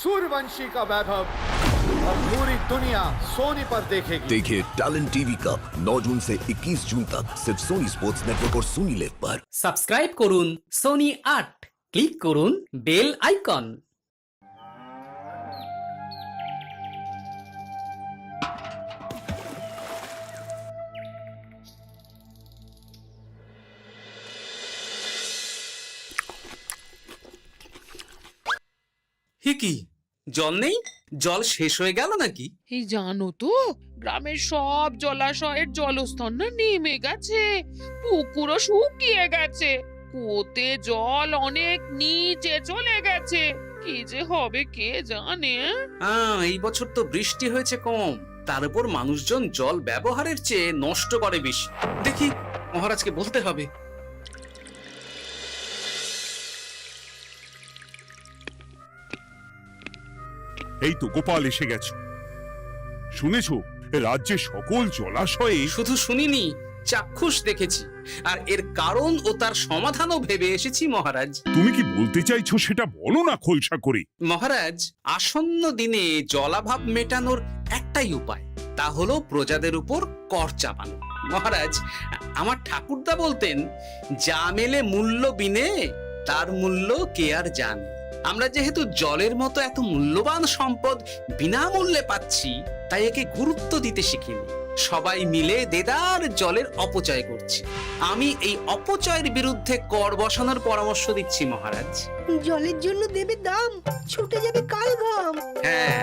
सूर्यवंशी का वैभव अब पूरी दुनिया सोनी पर देखेगी। देखिए टैलेंट टीवी कप 9 जून से 21 जून तक सिर्फ सोनी स्पोर्ट्स नेटवर्क और सोनी लिव पर। সাবস্ক্রাইব করুন সোনি ৮, ক্লিক করুন বেল আইকন। হে কি, জল নেই? জল শেষ হয়ে গেল নাকি? এই জানো তো, গ্রামের সব জলাশয়ের জলস্তর না নেমে গেছে, পুকুরও শুকিয়ে গেছে, কুয়োতে জল অনেক নিচে চলে গেছে। কি যে হবে কে জানে। এই বছর তো বৃষ্টি হয়েছে কম, তার উপর মানুষজন জল ব্যবহারের চেয়ে নষ্ট করে বেশি। দেখি মহারাজকে বলতে হবে। এই তো গোপাল এসে গেছো। শুনেছো রাজ্যে সকল জলাশয়ে শুধু শুনিনি, চাক্ষুষ দেখেছি, আর এর কারণ ও তার সমাধানও ভেবে এসেছি মহারাজ। তুমি কি বলতে চাইছো সেটা বলো না খোলসা করে। মহারাজ, আসন্ন দিনে জলাভাব মেটানোর একটাই উপায়, তা হলো প্রজাদের উপর কর চাপানো। মহারাজ, আমার ঠাকুরদা বলতেন, যা মেলে মূল্য বিনে তার মূল্য কে আর জানে। আমরা যেহেতু জলের মতো এত মূল্যবান সম্পদ বিনামূল্যে পাচ্ছি, তাই একে গুরুত্ব দিতে শিখিনি। সবাই মিলে দেদার জলের অপচয় করছি। আমি এই অপচয়ের বিরুদ্ধে কর বসানোর পরামর্শ দিচ্ছি মহারাজ। জলের জন্য দেবে দাম, ছুটে যাবে কাল ঘাম। হ্যাঁ,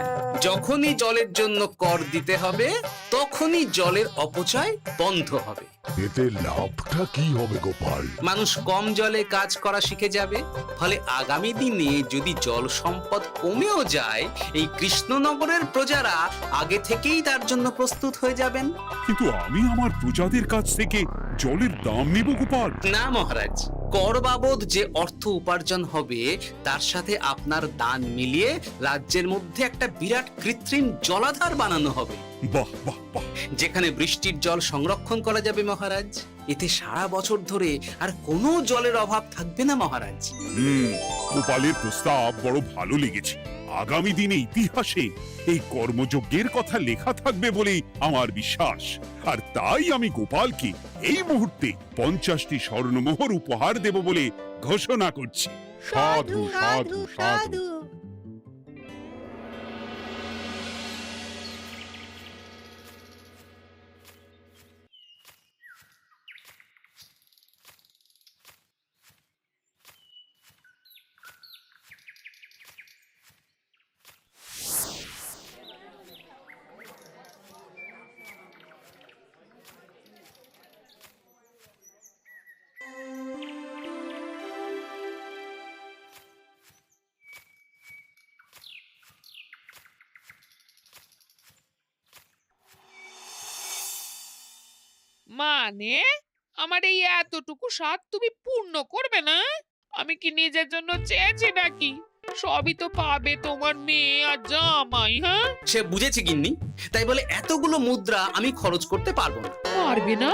যখনই জলের জন্য কর দিতে হবে, তখনই জলের অপচয় বন্ধ হবে। এতে লাভটা কি হবে গোপাল? মানুষ কম জলে কাজ করা শিখে যাবে, ফলে আগামী দিনে যদি জল সম্পদ কমেও যায়, এই কৃষ্ণনগরের প্রজারা আগে থেকেই তার জন্য প্রস্তুত হয়ে যাবেন। কিন্তু আমি আমার প্রজাদের কাছ থেকে জলের দাম নেব গোপাল? না মহারাজ, কর বাবদ যে অর্থ উপার্জন হবে, তার সাথে আপনার দান মিলিয়ে রাজ্যের মধ্যে একটা বিরাট কৃত্রিম জলাধার বানানো হবে। বাহ বাহ বাহ! যেখানে বৃষ্টির জল সংরক্ষণ করা যাবে মহারাজ। এতে সারা বছর ধরে আর কোনো জলের অভাব থাকবে না মহারাজ। গোপালের প্রস্তাব বড় ভালো লেগেছে। আগামী দিনে ইতিহাসে এই কর্মযজ্ঞের কথা লেখা থাকবে বলেই আমার বিশ্বাস। আর তাই আমি গোপালকে এই মুহূর্তে 50টি স্বর্ণমোহর উপহার দেব বলে ঘোষণা করছি। সাধু সাধু সাধু। মানে আমার এই এতটুকু স্বাদ তুমি পূর্ণ করবে না? আমি কি নিজের জন্য চেয়েছি নাকি? সবই তো পাবে তোমার মেয়ে আর জামাই। হ্যাঁ, সে বুঝেছি গিন্নি, তাই বলে এতগুলো মুদ্রা আমি খরচ করতে পারবো না। পারবে না?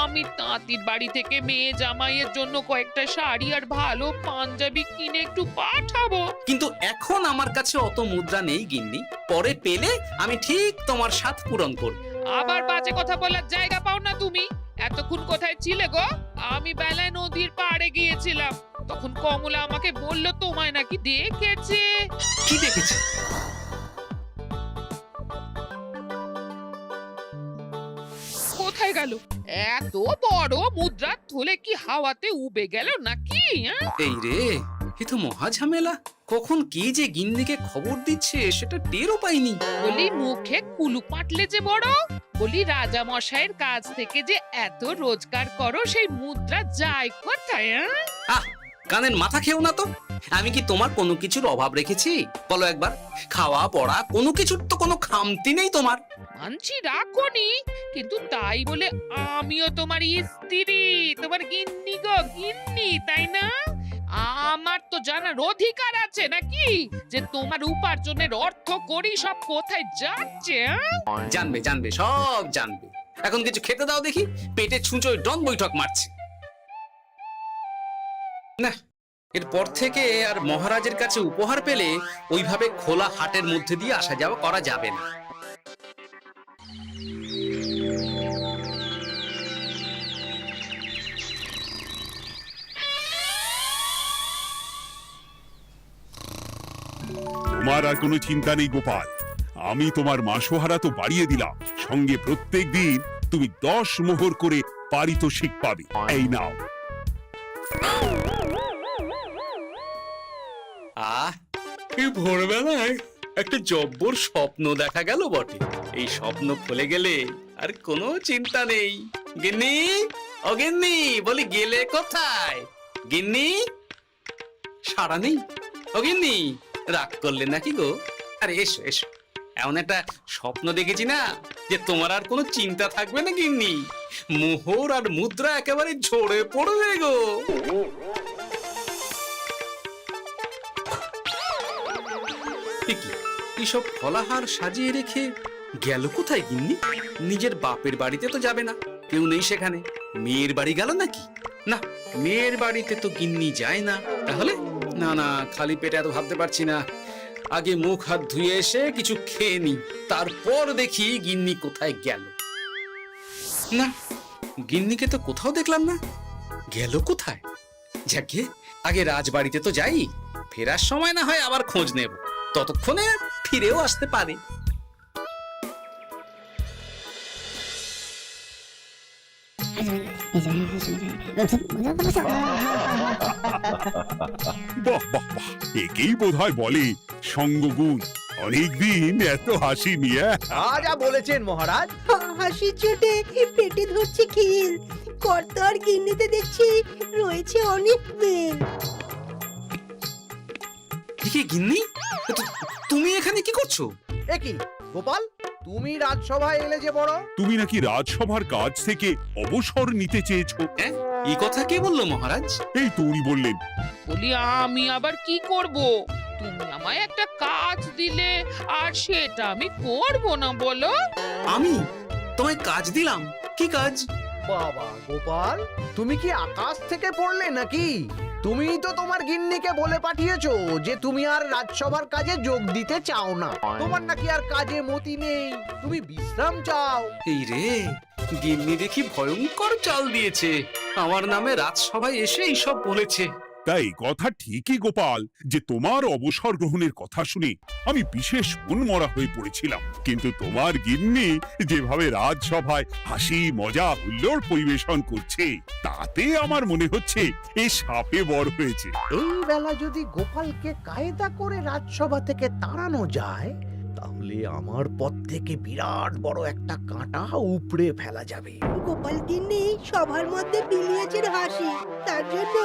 আমি তাঁতির বাড়ি থেকে মেয়ে জামাইয়ের জন্য কয়েকটা শাড়ি আর ভালো পাঞ্জাবি কিনে একটু পাঠাবো। কিন্তু এখন আমার কাছে অত মুদ্রা নেই গিন্নি, পরে পেলে আমি ঠিক তোমার স্বাদ পূরণ করব। আবার বাজে কথা বলার জায়গা পাও না তুমি। এতক্ষণ কোথায় ছিলে গো? আমি বেলায় নদীর পাড়ে গিয়েছিলাম, তখন কমলা আমাকে বলল তোমায় নাকি দেখেছে। কি দেখেছি? কোথায় গেল? এত বড় মুদ্রা থলে কি হাওয়াতে উবে গেল নাকি? এই রে, এ তো মহা ঝামেলা। কখন কে যে গিন্নিকে খবর দিচ্ছে সেটা টেরও পাইনি। বলি মুখে কুলু পাটলে যে বড়, বলি রাজা মশাইয়ের কাছ থেকে যে এত রোজগার করো, সেই মুদ্রা যায় কোথায়? আহ, কানের মাথা খেও না তো। আমি কি তোমার কোনো কিছুর অভাব রেখেছি? বলো একবার। খাওয়া পড়া কোনো কিছুর তো কোনো খামতি নেই তোমার। মানছি রাখোনি, কিন্তু তাই বলে আমিও তোমার স্ত্রী, তোমার গিন্নি গো, গিন্নি, তাই না? আমার তো জানার অধিকার আছে নাকি যে তোমার উপার্জনের অর্থ করি সব কোথায় যাচ্ছে? জানবে জানবে, সব জানবে। এখন কিছু খেতে দাও দেখি, পেটে ছুঁচোয় ডন বৈঠক মারছে। না, এরপর থেকে আর মহারাজের কাছে উপহার পেলে ওইভাবে খোলা হাটের মধ্যে দিয়ে আসা যাওয়া করা যাবে না। তোমার আর কোনো চিন্তা নেই গোপাল, আমি তোমার মাসোহারা তো বাড়িয়ে দিলাম, সঙ্গে প্রত্যেক দিন তুমি 10 মোহর করে পারিতোষিক পাবে। এই নাও। এই ভোরবেলায় একটা জব্বর স্বপ্ন দেখা গেল বটে। এই স্বপ্ন ফলে গেলে আর কোনো চিন্তা নেই। গিন্নি, ও গিন্নি, বলি গেলে কোথায়? গিন্নি, সারা নেই? ও গিন্নি, রাগ করলে নাকি গো? আরে এসো এসো, এমন একটা স্বপ্ন দেখেছি না যে তোমার আর কোনো চিন্তা থাকবে না গিন্নি। মোহর আর মুদ্রা একেবারে ঝরে পড়বে গো। এইসব ফলাহার সাজিয়ে রেখে গেল কোথায় গিন্নি? নিজের বাপের বাড়িতে তো যাবে না, কেউ নেই সেখানে। মেয়ের বাড়ি গেল নাকি? না, মেয়ের বাড়িতে তো গিন্নি যায় না। তাহলে না না, খালি পেটে এত ভাবতে পারছি না। আগে মুখ হাত ধুয়ে এসে কিছু খেয়ে নি, তারপর দেখি গিন্নি কোথায় গেল। না, গিন্নিকে তো কোথাও দেখলাম না। গেল কোথায়? যাকে আগে রাজবাড়িতে তো যাই, ফেরার সময় না হয় আবার খোঁজ নেব, ততক্ষণে ফিরেও আসতে পারে। বাহ বাহ বাহ, একেই বোধহয় বলে সঙ্গগুণ। অনেকদিন এত হাসি নিয়ে। যা বলেছেন মহারাজ। হাসির চোটে পেটে ধরছে খিল। কর্তার গিন্নিতে দেখছি রয়েছে অনেক বেল। কি গিন্নি, তুমি এখানে কি করছো? একই গোপাল, তুমি রাজসভায় এলে যে বড়। তুমি নাকি রাজসভার কাজ থেকে অবসর নিতে চেয়েছো? হ্যাঁ, এই কথা কে বললো মহারাজ? এই তো উনি বললেন। বলি আমি আবার কি করব? তুমি আমায় একটা কাজ দিলে আর সেটা আমি করব না বলো? আমি তোমায় কাজ দিলাম? কি কাজ? বাবা গোপাল, তুমি কি আকাশ থেকে পড়লে নাকি? তুমিই তো তোমার গিন্নিকে বলে পাঠিয়েছো যে তুমি আর রাজসভার কাজে যোগ দিতে চাও না। তোমার নাকি আর কাজে মতি নেই, তুমি বিশ্রাম চাও। এই রে, গিন্নি দেখি ভয়ঙ্কর চাল দিয়েছে। আমার নামে রাজসভায় এসে এইসব বলেছে। তাই কথা ঠিকই গোপাল, যে তোমার অবসর গ্রহণের কথা শুনে আমি বিশেষ মনমরা হয়ে পড়েছিলাম। কিন্তু তোমার গিন্নি যেভাবে রাজসভায় হাসি মজা হুল্লোড় পরিবেশন করছে, তাতে আমার মনে হচ্ছে এ সাপে বড় হয়েছে। এই বেলা যদি গোপালকে কায়দা করে রাজসভা থেকে তাড়ানো যায়, তাহলে আমার পথ থেকে বিরাট বড় একটা কাঁটা উপড়ে ফেলা যাবে। গোপাল গিন্নি সবার মধ্যে বিলিয়েছেন হাসি, তার জন্য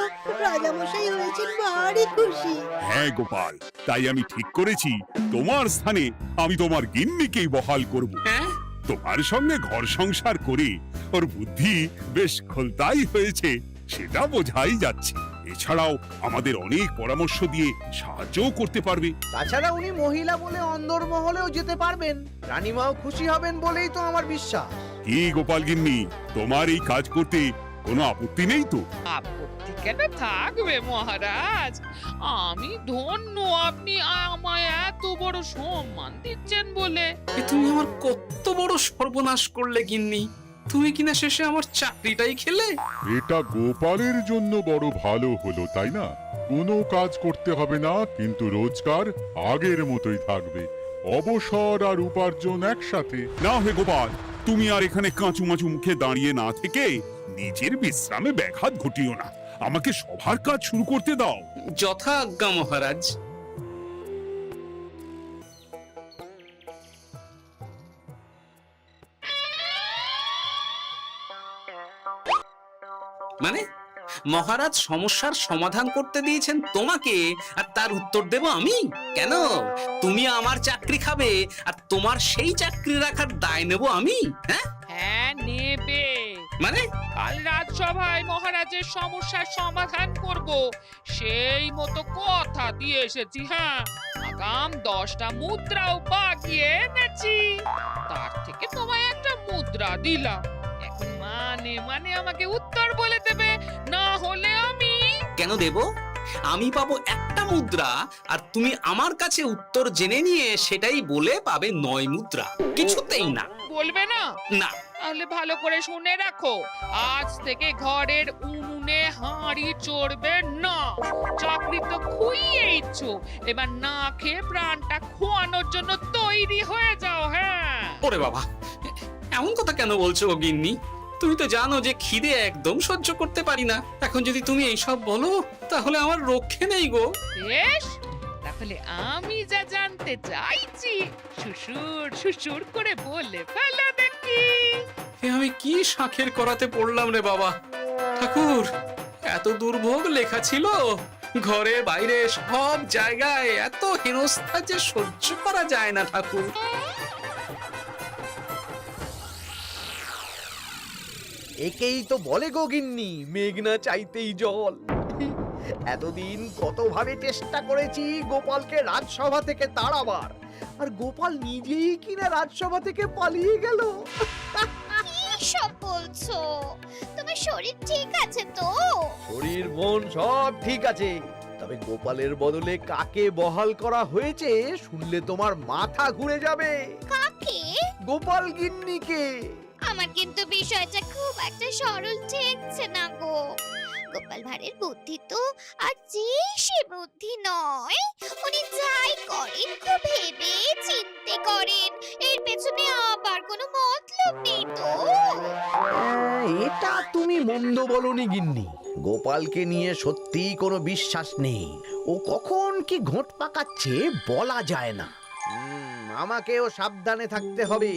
রাজামশাই হয়েছেন ভারী খুশি। হ্যাঁ গোপাল, তাই আমি ঠিক করেছি তোমার স্থানে আমি তোমার গিন্নিকেই বহাল করব। হ্যাঁ, তোমার সঙ্গে ঘর সংসার করে ওর বুদ্ধি বেশ খোলতাই হয়েছে, সেটা বোঝাই যাচ্ছে। এছাড়াও আমাদের অনেক পরামর্শ দিয়ে সাহায্যও করতে পারবে। তাছাড়া উনি মহিলা বলে অন্দরমহলেও যেতে পারবেন, রানীমাও খুশি হবেন বলেই তো আমার বিশ্বাস। কি গোপাল গিন্নি, তোমার এই কাজ করতে কোনো আপত্তি নেই তো? আপত্তি কেন থাকবে মহারাজ? আমি ধন্য আপনি আমায় এত বড় সম্মান দিচ্ছেন বলে। এ তুমি আমার কত বড় সর্বনাশ করলে গিন্নি। তুমি কিনা শেষে আমার চাকরিটাই খেলে। এটা গোপালের জন্য বড় ভালো হলো, তাই না? কোনো কাজ করতে হবে না, কিন্তু রোজগার আগের মতোই থাকবে। অবসর আর উপার্জন একসাথে। না হে গোপাল, তুমি আর এখানে কাঁচু মাচু মুখে দাঁড়িয়ে না থেকে নিজের বিশ্রামে ব্যাঘাত ঘটিও না। আমাকে সবার কাজ শুরু করতে দাও। যথা আজ্ঞা মহারাজ। মানে মহারাজ সমস্যার সমাধান করতে দিয়েছেন তোমাকে, আর তার উত্তর দেব আমি? কেন, তুমি আমার চাকরি খাবে আর তোমার সেই চাকরি রাখার দায় নেব আমি? হ্যাঁ হ্যাঁ, নেবে। মানে কাল রাজসভায় মহারাজের সমস্যার সমাধান করব, সেই মতো কথা দিয়ে এসেছি। হ্যাঁ, আগাম 10টা মুদ্রাও বাগিয়ে এনেছি। তার থেকে তোমায় একটা মুদ্রা দিলাম। এখন মানে আমাকে উত্তর বলে দেবে, না হলে আমি। কেন দেব? আমি পাবো একটা মুদ্রা, আর তুমি আমার কাছে উত্তর জেনে নিয়ে সেটাই বলে পাবে 9 মুদ্রা। কিছুতেই না। বলবে না? না। তাহলে ভালো করে শুনে রাখো, আজ থেকে ঘরের উনুনে হাঁড়ি চড়বে না। চাকরি তো খুইয়েইছো, এবার না খেয়ে প্রাণটা খোয়ানোর জন্য তৈরি হয়ে যাও। হ্যাঁ। ওরে বাবা, এমন কথা কেন বলছো গো গিন্নি? তুমি তো জানো যে খিদে একদম সহ্য করতে পারি না। এখন যদি তুমি এইসব বলো তাহলে আমার রক্ষে নেই গো। বেশ, তাহলে আমি যা জানতে চাইছি শ্বশুর শ্বশুর করে বলে ফেলো দেখি। এ আমি কি শাঁখের করাতে পড়লাম রে বাবা। ঠাকুর, এত দুর্ভোগ লেখা ছিল, ঘরে বাইরে সব জায়গায় এত হেনস্থা যে সহ্য করা যায় না ঠাকুর। একেই তো বলে গো গিন্নি, মেঘ না চাইতেই জল। এতদিন কতভাবে চেষ্টা করেছি গোপালকে রাজসভা থেকে তাড়াবার, আর গোপাল নিজেই কিনা রাজসভা থেকে পালিয়ে গেল। সব বলছো? তোমার শরীর ঠিক আছে তো? শরীর মন সব ঠিক আছে, তবে গোপালের বদলে কাকে বহাল করা হয়েছে শুনলে তোমার মাথা ঘুরে যাবে। কাকে? গোপাল গিন্নিকে। আমার কিন্তু বিষয়টা খুব একটা সরল ঠেকছে না গো। গোপাল ভাঁড়ের বুদ্ধি তো আর যে সে বুদ্ধি নয়। উনি যাই করেন খুব ভেবে চিন্তে করেন, এর পেছনে আবার কোনো মতলব নেই তো। এটা তুমি মন্দ বলনি গিন্নি, গোপালকে নিয়ে সত্যিই কোনো বিশ্বাস নেই। ও কখন কি ঘোট পাকাচ্ছে বলা যায় না। আমাকেও সাবধানে থাকতে হবে,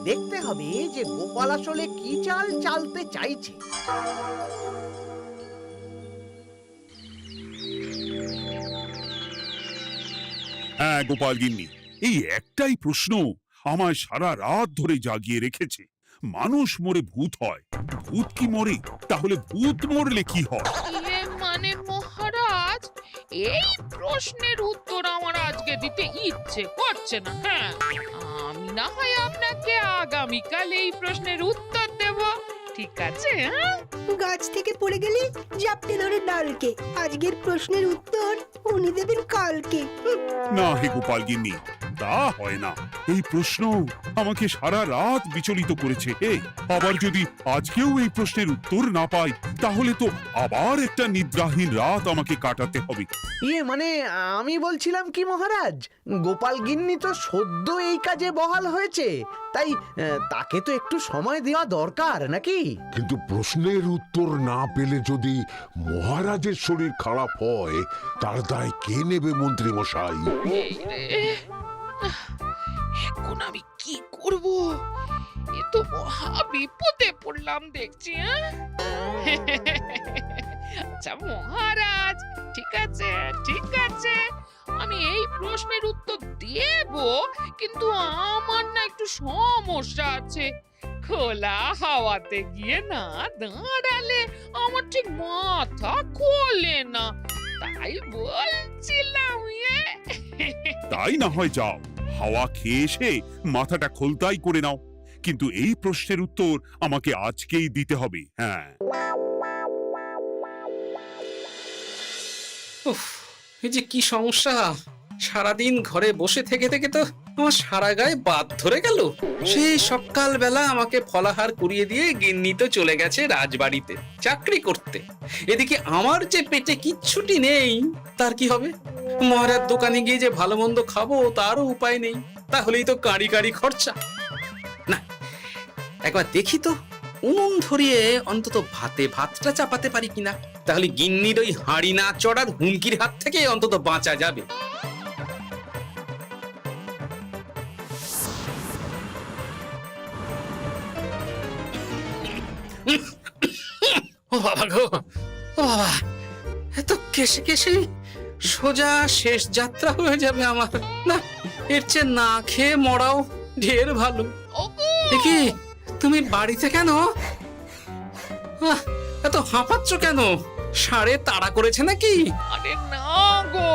দেখতে হবে যে গোপাল আসলে কি চাল চালতে চাইছে। হ্যাঁ গোপাল গিন্নি, এই একটাই প্রশ্ন আমায় সারা রাত ধরে জাগিয়ে রেখেছে। মানুষ মরে ভূত হয়, ভূত কি মরে? তাহলে ভূত মরলে কি হয়? মানে মহারাজ, এই প্রশ্নের উত্তর আমার আজকে দিতে ইচ্ছে করছে না। হ্যাঁ, আমি না হয় আপনাকে আগামীকাল এই প্রশ্নের উত্তর দেব, ঠিক আছে? হ্যাঁ, গাছ থেকে পড়ে গেলে জাপটে ধরে ডালকে। আজকের প্রশ্নের উত্তর উনি দেবেন কালকে। না হে গোপাল গিন্নি, তা হয় না। এই প্রশ্ন আমাকে সারা রাত বিচলিত করেছে। আবার যদি আজকেও এই প্রশ্নের উত্তর না পাই তাহলে তো আবার একটা নিদ্রাহীন রাত আমাকে কাটাতে হবে। মানে আমি বলছিলাম কি মহারাজ, গোপাল গিন্নি তো সদ্য এই কাজে বহাল হয়েছে, তাই তাকে তো একটু সময় দেওয়া দরকার নাকি? কিন্তু প্রশ্নের উত্তর না পেলে যদি মহারাজের শরীর খারাপ হয় তার দায় কে নেবে মন্ত্রী মশাই? এই রে, এখন আমি কি করব? এ তো মহা বিপদে পড়লাম দেখছি। আচ্ছা মহারাজ, ঠিক আছে ঠিক আছে, আমি এই প্রশ্নের উত্তর দেব, কিন্তু আমার না একটু সমস্যা আছে। খোলা হাওয়াতে গিয়ে না দাঁড়ালে আমার ঠিক মাথা খোলে না, তাই বলছিলাম। তাই না হয় যাও, হাওয়া খেয়ে এসে মাথাটা খোলতাই করে নাও, কিন্তু এই প্রশ্নের উত্তর আমাকে আজকেই দিতে হবে। হ্যাঁ। উফ, এই যে কি সমস্যা! সারাদিন ঘরে বসে থেকে থেকে তো আমার সারা গায়ে বাদ ধরে গেল। সেই সকালবেলা আমাকে ফলাহার করিয়ে দিয়ে গিন্নি তো চলে গেছে রাজবাড়িতে চাকরি করতে। এদিকে আমার যে পেটে কিচ্ছুটি নেই, তার কি হবে? মহারাজ দোকানে গিয়ে যে ভালো মন্দ খাবো তারও উপায় নেই, তাহলেই তো কাঁড়ি কাঁড়ি খরচা। না, একবার দেখি তো উনুন ধরিয়ে অন্তত ভাতটা চাপাতে পারি কিনা, তাহলে গিন্নির ওই হাঁড়ি না চড়ার হুমকির হাত থেকে অন্তত বাঁচা যাবে। ও বাবা গো, ও বাবা, এত কেসে কেসে সোজা শেষ যাত্রা হয়ে যাবে আমার। না, এর চেয়ে না খেয়ে মরাও ঢের ভালো। দেখি তুমি বাড়িতে কেন? এত হাঁপাচ্ছ কেন? ষাঁড়ে তাড়া করেছে নাকি? আরে না গো,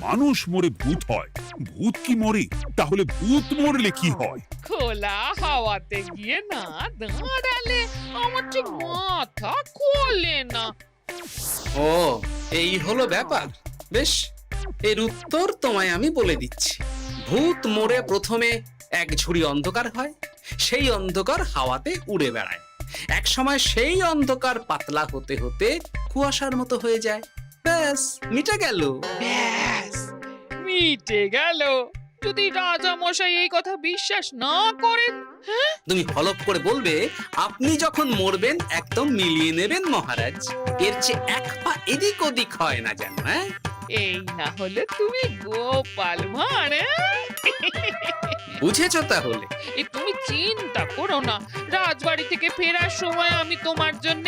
মানুষ মরে ভূত হয়, ভূত কি মরে? তাহলে ভূত মরলে কি হয়? খোলা হাওয়াতে গিয়ে না দাঁড়ালে আমার ঠিক মাথা খোলে না, ও, এই হলো ব্যাপার। বেশ, এর উত্তর তোমায় আমি বলে দিচ্ছি। ভূত মরে প্রথমে এক ঝুড়ি অন্ধকার হয়, সেই অন্ধকার হাওয়াতে উড়ে বেড়ায়। এক সময় সেই অন্ধকার পাতলা হতে হতে কুয়াশার মতো হয়ে যায়। ব্যাস, মিটে গেল। ব্যাস, মিটে গেল। যদি রাজা মশাই এই কথা বিশ্বাস না করেন, তুমি হলপ করে বলবে আপনি যখন মরবেন একদম মিলিয়ে নেবেন মহারাজ। এর চেয়ে এক পা এদিক ওদিক হয় না যেন। হ্যাঁ, এই না হলে তুমি গোপাল ভাঁড়। বুঝেছো তাহলে? এই তুমি চিন্তা করো না, রাজবাড়ি থেকে ফেরার সময় আমি তোমার জন্য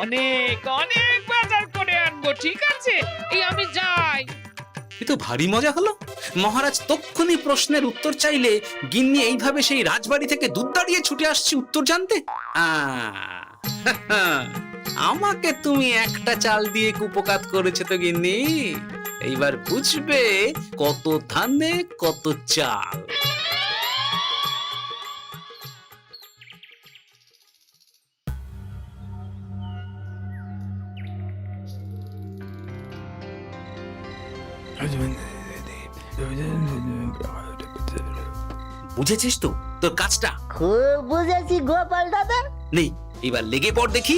অনেক অনেক বাজার করে আনবো, ঠিক আছে? এই আমি যাই। এ তো ভারী মজা হলো। মহারাজ তক্ষুনি প্রশ্নের উত্তর চাইলে গিন্নি এইভাবে সেই রাজবাড়ি থেকে দুধ দাঁড়িয়ে ছুটে আসছে উত্তর জানতে। আমাকে তুমি একটা চাল দিয়ে কুপকাত করেছো তো গিন্নি। এইবার বুঝবে কত ধানে কত চাল। বুঝেছিস তো তোর কাজটা? খুব বুঝেছি গোপাল দাদা। নেই, এবার লেগে পড় দেখি।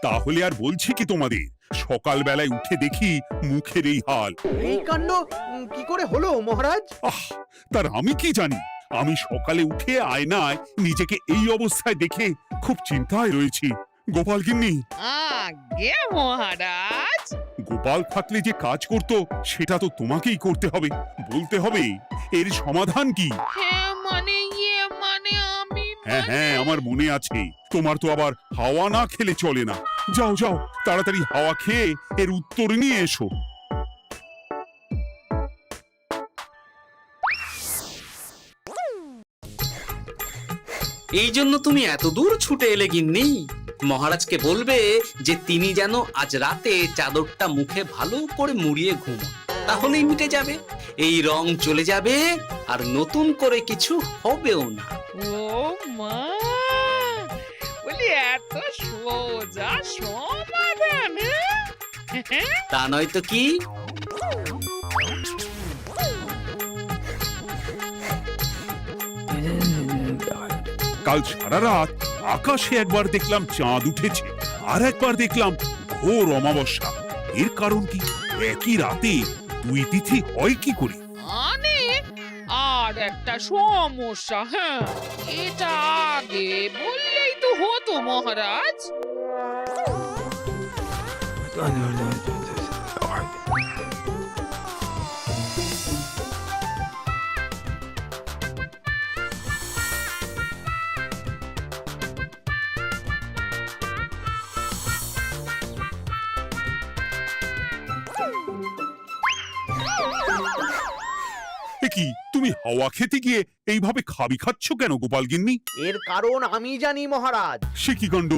তাহলে আর বলছি কি তোমাদের, সকালবেলায় উঠে দেখি মুখের এই হাল। এই কাণ্ড কি করে হলো মহারাজ? তার আমি কি জানি। আমি সকালে উঠে আয়নায় নিজেকে এই অবস্থায় দেখে খুব চিন্তায় রয়েছি। গোপাল গিন্নি, আগে মহারাজ, গোপাল থাকলে যে কাজ করতো সেটা তো তোমাকেই করতে হবে। বলতে হবে এর সমাধান কি। মানে আমি হ্যাঁ হ্যাঁ, আমার মনে আছে। তোমার তো আবার হাওয়া না খেলে চলে না। যাও যাও, তাড়াতাড়ি হাওয়া খেয়ে এর উত্তর নিয়ে এসো। এই জন্য তুমি এত দূর ছুটে এলে গিন্নি। মহারাজকে বলবে যে তিনি যেন আজ রাতে চাদরটা মুখে ভালো করে মুড়িয়ে ঘুমোন, তাহলেই মিটে যাবে। এই রং চলে যাবে আর নতুন করে কিছু হবেও না। ও মা, বলি এত সোজা সমাধান? তা নয় তো কি। কাল সারা রাত আকাশে একবার দেখলাম চাঁদ উঠেছে, আর একবার দেখলাম ঘোর অমাবস্যা। এর কারণ কি? একই রাতে দুই তিথি হয় কি করে? আর একটা সমস্যা, হ্যাঁ, এটা আগে বললেই তো হতো মহারাজ। কি তুমি হাওয়া খেতে গিয়ে এইভাবে খাবি খাচ্ছ কেন গোপাল গিন্নি? এর কারণ আমি জানি মহারাজ। সে কি কাণ্ড!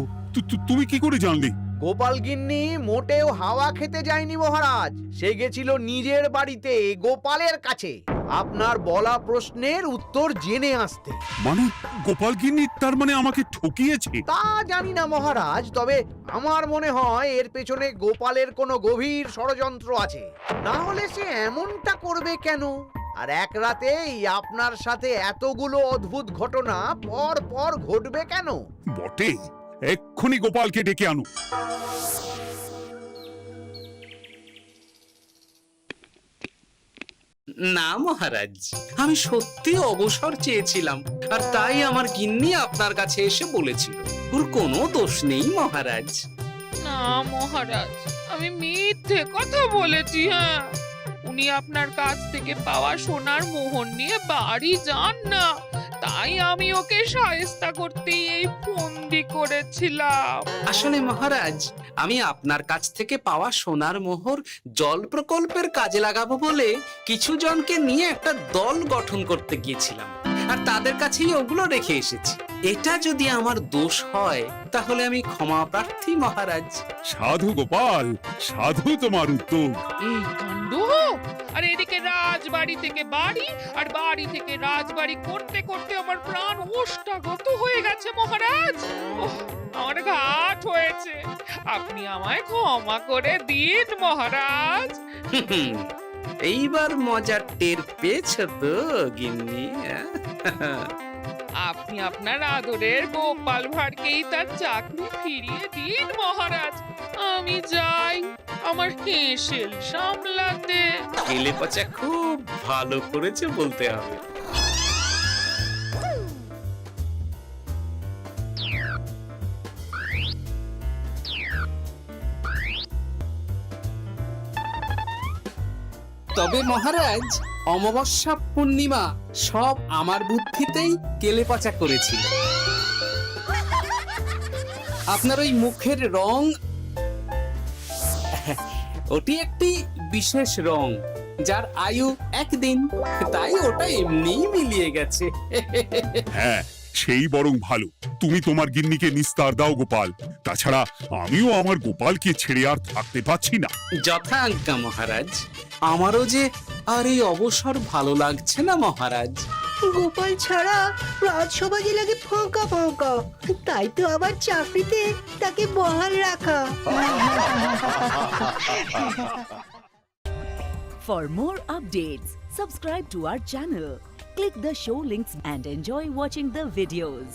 তুমি কি করে জানলে? গোপাল গিন্নি মোটেও হাওয়া খেতে যায়নি মহারাজ, সে গেছিল নিজের বাড়িতে গোপালের কাছে আপনার বলা প্রশ্নের উত্তর জেনে আসতে। মানে গোপাল গিন্নি তার মানে আমাকে ঠকিয়েছে? তা জানি না মহারাজ, তবে আমার মনে হয় এর পেছনে গোপালের কোনো গভীর ষড়যন্ত্র আছে, না হলে সে এমনটা করবে কেন? আর এক রাতেই আপনার সাথে এতগুলো অদ্ভুত ঘটনা পর পর ঘটবে কেন? বটে, এক্ষুনি গোপালকে ডেকে আনো। না মহারাজ, আমি সত্যি অবসর চেয়েছিলাম, আর তাই আমার গিন্নি আপনার কাছে এসে বলেছিল। ওর কোনো দোষ নেই মহারাজ। না মহারাজ, আমি মিথ্যে কথা বলেছি। হ্যাঁ, উনি আপনার কাছ থেকে পাওয়া সোনার মোহর নিয়ে বাড়ি যান না, তাই আমি ওকে শায়েস্তা করতে এই ফন্দি করেছিলাম। আসলে মহারাজ, আমি আপনার কাছ থেকে পাওয়া সোনার মোহর জল প্রকল্পের কাজে লাগাবো বলে কিছু জনকে নিয়ে একটা দল গঠন করতে গিয়েছিলাম। আর তাদের কাছেই ওগুলো রেখে এসেছি। এটা যদি আমার দোষ হয় তাহলে আমি ক্ষমা প্রার্থী মহারাজ। সাধু গোপাল, সাধু তোমার উত্তর। এই কাণ্ড! আর এদিকে রাজবাড়ি থেকে বাড়ি আর বাড়ি থেকে রাজবাড়ি করতে করতে আমার প্রাণ ওষ্ঠাগত হয়ে গেছে মহারাজ। ওহ, আমার ঘাট হয়েছে, আপনি আমায় ক্ষমা করে দিন মহারাজ। এইবার মজা টের পেয়েছ তো গিন্নি? আপনি আপনার আদরের গোপাল ভাঁড়কেই তার চাকরি ফিরিয়ে দিন মহারাজ। আমি যাই আমার হেসেল সামলাতে। কেলে পচা খুব ভালো করেছে বলতে হবে। তবে মহারাজ, অমাবস্যা পূর্ণিমা সব আমার বুদ্ধিতেই কেলেপচা করেছিল। আপনার ওই মুখের রং, ওটি একটি বিশেষ রং যার আয়ু একদিন, তাই ওটা এমনিই মিলিয়ে গেছে। হ্যাঁ, সেই বরং ভালো। তুমি তোমার গিন্নিকে নিস্তার দাও গোপাল। তাছাড়া আমিও আমার গোপালকে ছেড়ে আর থাকতে পারছি না। যথা আজ্ঞা মহারাজ। আমারও যে আর এই অবসর ভালো লাগছে না মহারাজ। গোপাল ছাড়া রাজসভা যে লাগে ফাঁকা ফাঁকা, তাই তো আবার চাকরিতে তাকে বহাল রাখা। For more updates, subscribe to our channel, click the show links and enjoy watching the videos.